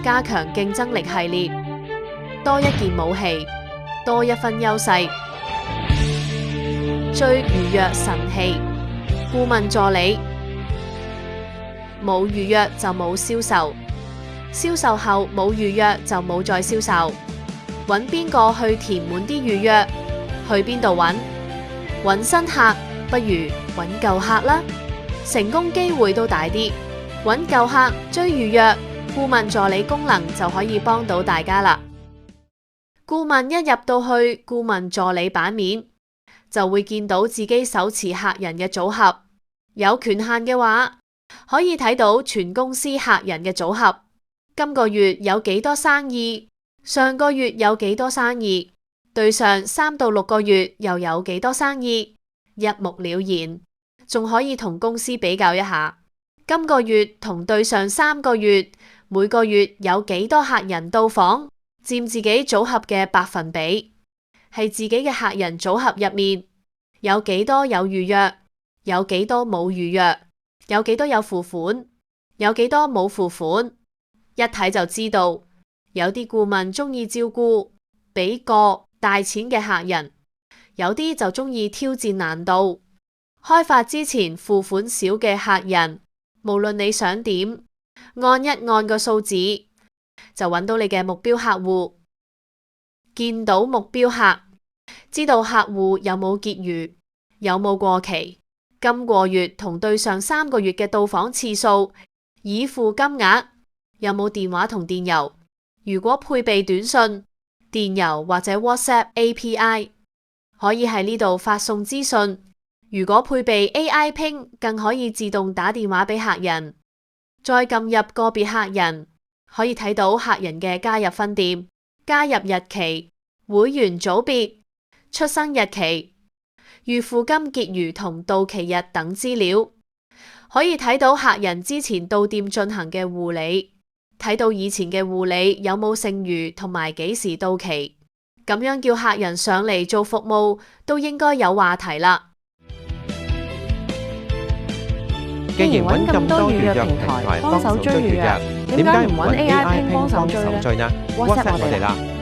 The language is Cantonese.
加強競爭力系列，多一件武器，多一分優勢。最預約神器，顧問助理。冇預約就冇銷售，銷售後冇預約就冇再銷售。揾邊個去填滿啲預約？去邊度揾？揾新客不如揾舊客啦，成功機會都大啲。揾舊客追預約，顧問助理功能就可以幫到大家啦。顧問一入到去顧問助理版面，就會見到自己手持客人嘅組合，有權限嘅話，可以睇到全公司客人嘅組合，今個月有幾多生意，上個月有幾多生意，對上3到6個月又有幾多生意，一目了然。仲可以同公司比較一下，今個月同對上3個月，每個月有幾多客人到訪，佔自己組合嘅百分比，係自己嘅客人組合入面有幾多有預約，有幾多冇預約，有幾多有付款，有幾多冇付款，一睇就知道。有啲顧問中意照顧俾個大錢嘅客人，有啲就中意挑戰難度。開發之前付款少嘅客人，無論你想點，按一按個數字就揾到你嘅目標客戶。見到目標客，知道客戶有冇結餘，有冇過期，今個月同對上3個月嘅到訪次數，已付金額，有冇電話同電郵，如果配備短信、電郵或者 WhatsApp API， 可以喺呢度發送資訊。如果配備 AI Ping， 更可以自動打電話俾客人。再撳入個別客人，可以睇到客人嘅加入分店、加入日期、會員組別、出生日期、預付金結餘同到期日等資料。可以睇到客人之前到店進行嘅護理，睇到以前嘅護理有冇剩餘同埋幾時到期。咁樣叫客人上嚟做服務都應該有話題啦。既然揾咁多預約平台幫手追預約，點解唔揾 AI Ping幫手追呢？WhatsApp 我哋啦。